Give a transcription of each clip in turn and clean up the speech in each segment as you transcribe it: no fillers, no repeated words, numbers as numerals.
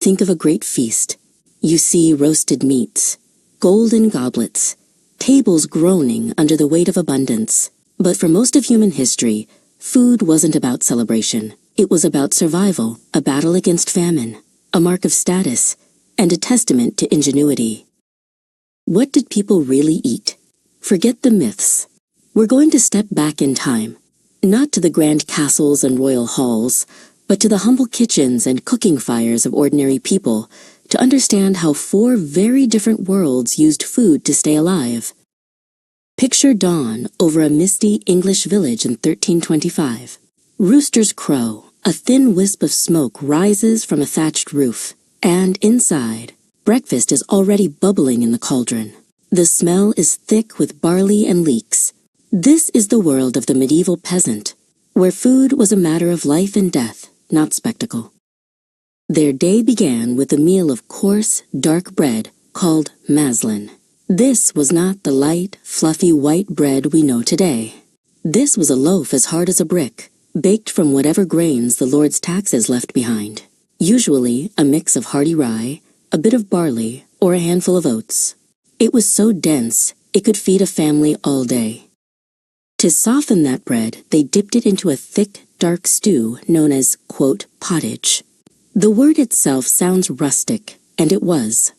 Think of a great feast. You see roasted meats, golden goblets, tables groaning under the weight of abundance. But for most of human history, food wasn't about celebration. It was about survival, a battle against famine, a mark of status, and a testament to ingenuity. What did people really eat? Forget the myths. We're going to step back in time, not to the grand castles and royal halls, but to the humble kitchens and cooking fires of ordinary people to understand how 4 very different worlds used food to stay alive. Picture dawn over a misty English village in 1325. Roosters crow, a thin wisp of smoke rises from a thatched roof, and inside, breakfast is already bubbling in the cauldron. The smell is thick with barley and leeks. This is the world of the medieval peasant, where food was a matter of life and death, not spectacle. Their day began with a meal of coarse, dark bread called maslin. This was not the light, fluffy white bread we know today. This was a loaf as hard as a brick, baked from whatever grains the Lord's taxes left behind. Usually a mix of hearty rye, a bit of barley, or a handful of oats. It was so dense, it could feed a family all day. To soften that bread, they dipped it into a thick, dark stew known as, quote, pottage. The word itself sounds rustic, and it was.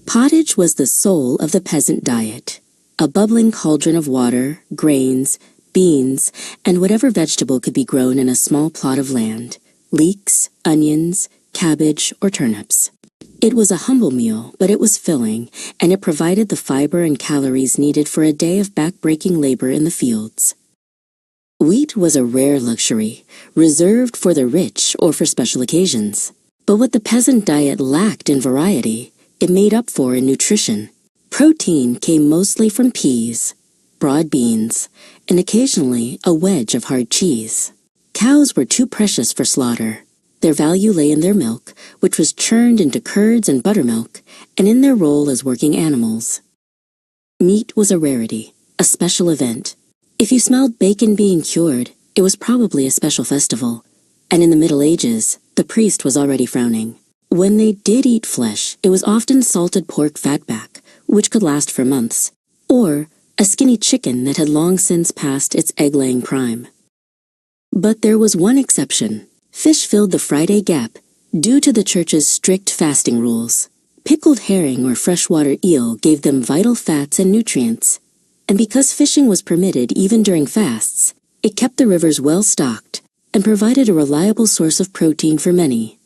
Pottage was the soul of the peasant diet, a bubbling cauldron of water, grains, beans, and whatever vegetable could be grown in a small plot of land, leeks, onions, cabbage, or turnips. It was a humble meal, but it was filling, and it provided the fiber and calories needed for a day of back-breaking labor in the fields. Wheat was a rare luxury, reserved for the rich or for special occasions. But what the peasant diet lacked in variety, it made up for in nutrition. Protein came mostly from peas, broad beans, and occasionally a wedge of hard cheese. Cows were too precious for slaughter. Their value lay in their milk, which was churned into curds and buttermilk, and in their role as working animals. Meat was a rarity, a special event. If you smelled bacon being cured, it was probably a special festival. And in the Middle Ages, the priest was already frowning. When they did eat flesh, it was often salted pork fatback, which could last for months, or a skinny chicken that had long since passed its egg-laying prime. But there was one exception. Fish filled the Friday gap due to the church's strict fasting rules. Pickled herring or freshwater eel gave them vital fats and nutrients, and because fishing was permitted even during fasts, it kept the rivers well stocked and provided a reliable source of protein for many.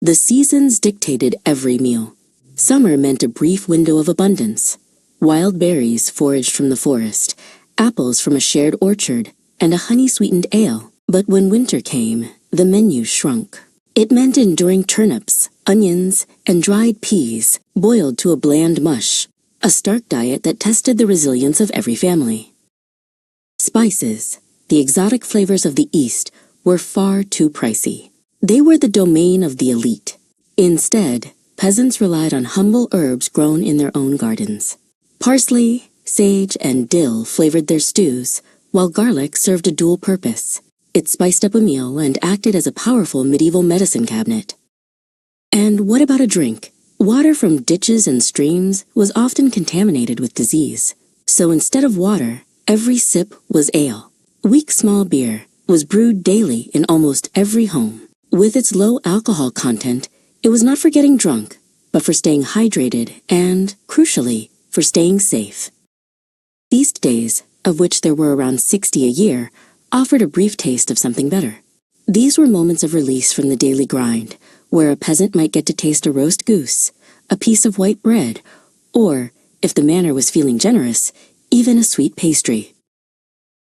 The seasons dictated every meal. Summer meant a brief window of abundance. Wild berries foraged from the forest, apples from a shared orchard, and a honey-sweetened ale. But when winter came, the menu shrunk. It meant enduring turnips, onions, and dried peas, boiled to a bland mush, a stark diet that tested the resilience of every family. Spices, the exotic flavors of the East, were far too pricey. They were the domain of the elite. Instead, peasants relied on humble herbs grown in their own gardens. Parsley, sage, and dill flavored their stews, while garlic served a dual purpose. It spiced up a meal and acted as a powerful medieval medicine cabinet. And what about a drink? Water from ditches and streams was often contaminated with disease. So instead of water, every sip was ale. Weak small beer was brewed daily in almost every home. With its low alcohol content, it was not for getting drunk, but for staying hydrated and, crucially, for staying safe. Feast days, of which there were around 60 a year, offered a brief taste of something better. These were moments of release from the daily grind, where a peasant might get to taste a roast goose, a piece of white bread, or, if the manor was feeling generous, even a sweet pastry.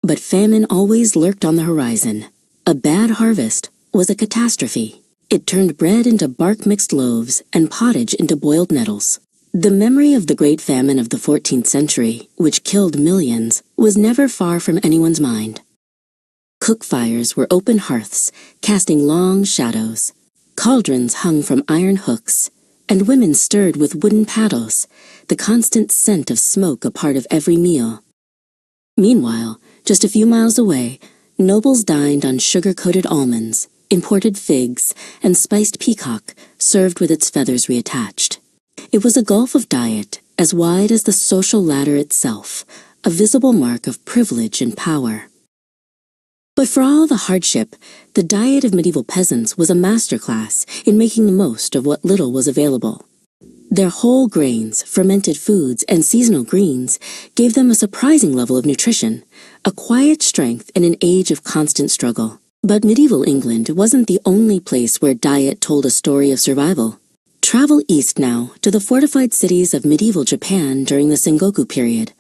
But famine always lurked on the horizon. A bad harvest was a catastrophe. It turned bread into bark-mixed loaves and pottage into boiled nettles. The memory of the Great Famine of the 14th century, which killed millions, was never far from anyone's mind. Cook fires were open hearths, casting long shadows. Cauldrons hung from iron hooks, and women stirred with wooden paddles, the constant scent of smoke a part of every meal. Meanwhile, just a few miles away, nobles dined on sugar-coated almonds, imported figs, and spiced peacock served with its feathers reattached. It was a gulf of diet as wide as the social ladder itself, a visible mark of privilege and power. But for all the hardship, the diet of medieval peasants was a masterclass in making the most of what little was available. Their whole grains, fermented foods, and seasonal greens gave them a surprising level of nutrition, a quiet strength in an age of constant struggle. But medieval England wasn't the only place where diet told a story of survival. Travel east now to the fortified cities of medieval Japan during the Sengoku period,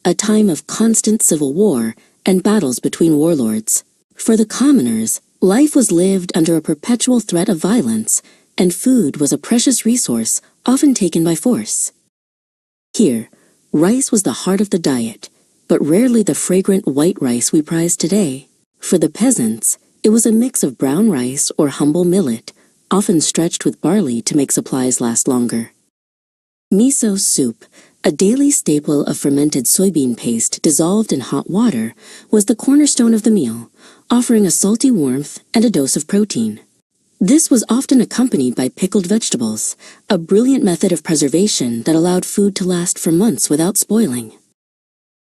a time of constant civil war and battles between warlords. For the commoners, life was lived under a perpetual threat of violence, and food was a precious resource often taken by force. Here, rice was the heart of the diet, but rarely the fragrant white rice we prize today. For the peasants, it was a mix of brown rice or humble millet, often stretched with barley to make supplies last longer. Miso soup, a daily staple of fermented soybean paste dissolved in hot water, was the cornerstone of the meal, offering a salty warmth and a dose of protein. This was often accompanied by pickled vegetables, a brilliant method of preservation that allowed food to last for months without spoiling.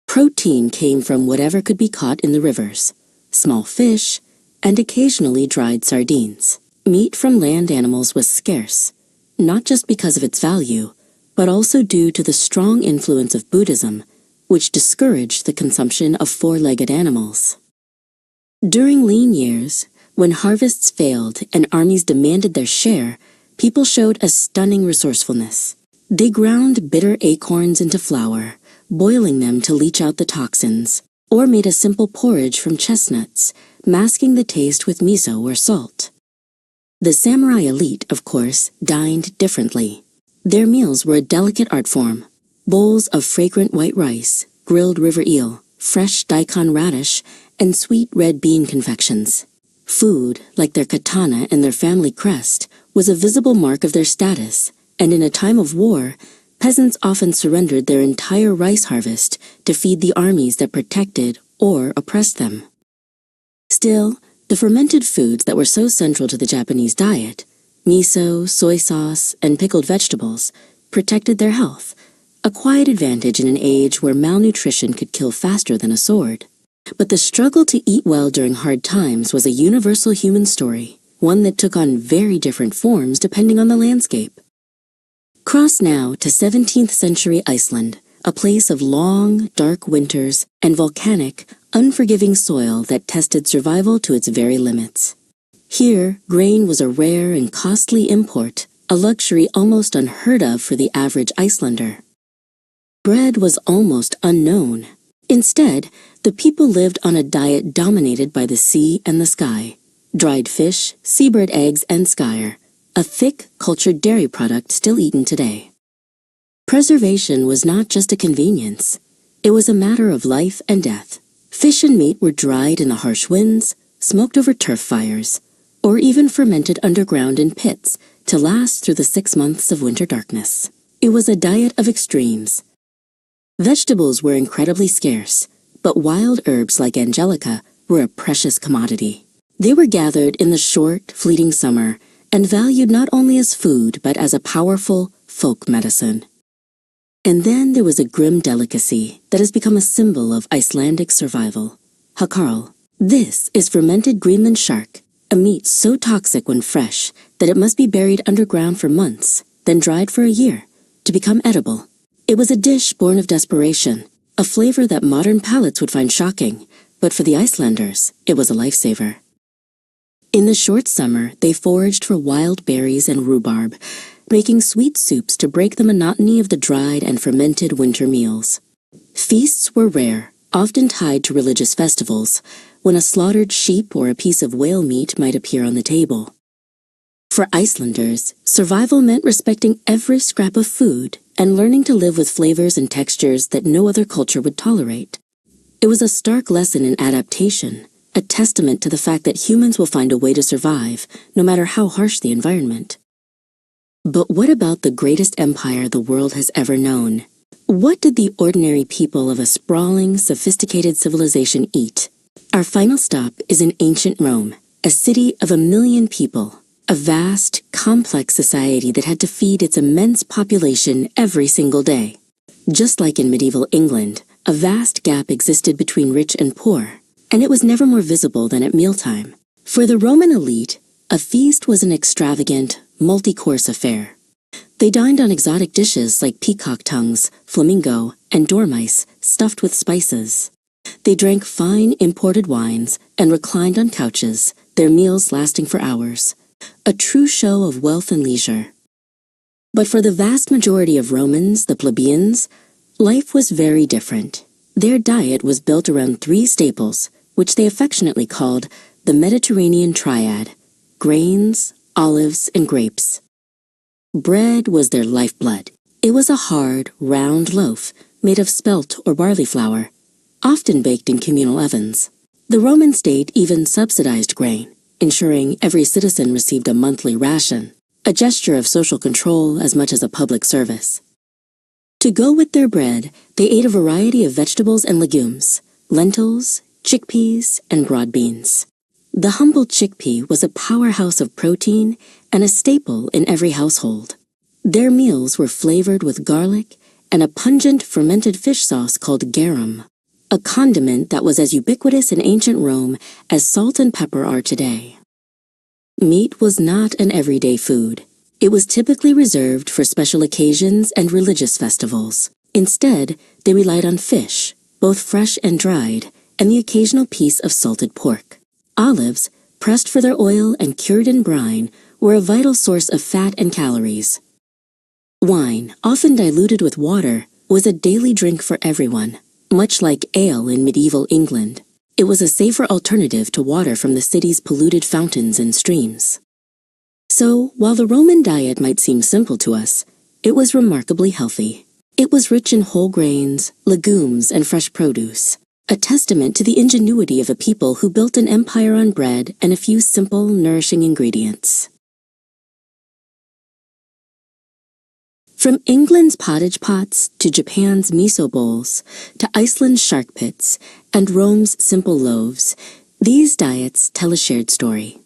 Protein came from whatever could be caught in the rivers, small fish, and occasionally dried sardines. Meat from land animals was scarce, not just because of its value, but also due to the strong influence of Buddhism, which discouraged the consumption of four-legged animals. During lean years, when harvests failed and armies demanded their share, people showed a stunning resourcefulness. They ground bitter acorns into flour, boiling them to leach out the toxins, or made a simple porridge from chestnuts, masking the taste with miso or salt. The samurai elite, of course, dined differently. Their meals were a delicate art form. Bowls of fragrant white rice, grilled river eel, fresh daikon radish, and sweet red bean confections. Food, like their katana and their family crest, was a visible mark of their status, and in a time of war, peasants often surrendered their entire rice harvest to feed the armies that protected or oppressed them. Still, the fermented foods that were so central to the Japanese diet, miso, soy sauce, and pickled vegetables, protected their health, a quiet advantage in an age where malnutrition could kill faster than a sword. But the struggle to eat well during hard times was a universal human story, one that took on very different forms depending on the landscape. Cross now to 17th century Iceland, a place of long, dark winters and volcanic, unforgiving soil that tested survival to its very limits. Here, grain was a rare and costly import, a luxury almost unheard of for the average Icelander. Bread was almost unknown. Instead, the people lived on a diet dominated by the sea and the sky. Dried fish, seabird eggs, and skyr, a thick, cultured dairy product still eaten today. Preservation was not just a convenience. It was a matter of life and death. Fish and meat were dried in the harsh winds, smoked over turf fires, or even fermented underground in pits to last through the 6 months of winter darkness. It was a diet of extremes. Vegetables were incredibly scarce, but wild herbs like angelica were a precious commodity. They were gathered in the short, fleeting summer and valued not only as food but as a powerful folk medicine. And then there was a grim delicacy that has become a symbol of Icelandic survival: hakarl. This is fermented Greenland shark, a meat so toxic when fresh that it must be buried underground for months, then dried for a year, to become edible. It was a dish born of desperation, a flavor that modern palates would find shocking, but for the Icelanders, it was a lifesaver. In the short summer, they foraged for wild berries and rhubarb, making sweet soups to break the monotony of the dried and fermented winter meals. Feasts were rare, often tied to religious festivals, when a slaughtered sheep or a piece of whale meat might appear on the table. For Icelanders, survival meant respecting every scrap of food and learning to live with flavors and textures that no other culture would tolerate. It was a stark lesson in adaptation, a testament to the fact that humans will find a way to survive, no matter how harsh the environment. But what about the greatest empire the world has ever known? What did the ordinary people of a sprawling, sophisticated civilization eat? Our final stop is in ancient Rome, a city of 1 million people, a vast, complex society that had to feed its immense population every single day. Just like in medieval England, a vast gap existed between rich and poor, and it was never more visible than at mealtime. For the Roman elite, a feast was an extravagant, multi-course affair. They dined on exotic dishes like peacock tongues, flamingo, and dormice stuffed with spices. They drank fine imported wines and reclined on couches, their meals lasting for hours. A true show of wealth and leisure. But for the vast majority of Romans, the plebeians, life was very different. Their diet was built around 3 staples, which they affectionately called the Mediterranean triad: grains, olives, and grapes. Bread was their lifeblood. It was a hard, round loaf made of spelt or barley flour, often baked in communal ovens. The Roman state even subsidized grain, ensuring every citizen received a monthly ration, a gesture of social control as much as a public service. To go with their bread, they ate a variety of vegetables and legumes, lentils, chickpeas, and broad beans. The humble chickpea was a powerhouse of protein and a staple in every household. Their meals were flavored with garlic and a pungent fermented fish sauce called garum, a condiment that was as ubiquitous in ancient Rome as salt and pepper are today. Meat was not an everyday food. It was typically reserved for special occasions and religious festivals. Instead, they relied on fish, both fresh and dried, and the occasional piece of salted pork. Olives, pressed for their oil and cured in brine, were a vital source of fat and calories. Wine, often diluted with water, was a daily drink for everyone, much like ale in medieval England. It was a safer alternative to water from the city's polluted fountains and streams. So, while the Roman diet might seem simple to us, it was remarkably healthy. It was rich in whole grains, legumes, and fresh produce, a testament to the ingenuity of a people who built an empire on bread and a few simple, nourishing ingredients. From England's pottage pots to Japan's miso bowls to Iceland's shark pits and Rome's simple loaves, these diets tell a shared story.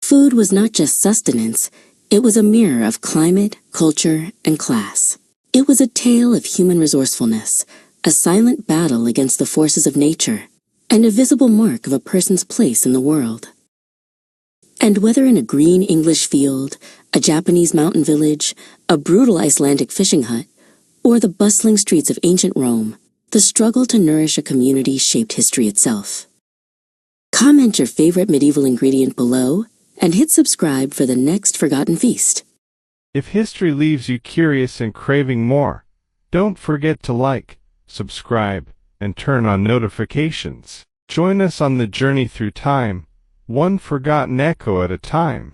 Food was not just sustenance, it was a mirror of climate, culture, and class. It was a tale of human resourcefulness, a silent battle against the forces of nature, and a visible mark of a person's place in the world. And whether in a green English field, a Japanese mountain village, a brutal Icelandic fishing hut, or the bustling streets of ancient Rome, the struggle to nourish a community shaped history itself. Comment your favorite medieval ingredient below, and hit subscribe for the next forgotten feast. If history leaves you curious and craving more, don't forget to like, subscribe, and turn on notifications. Join us on the journey through time, one forgotten echo at a time.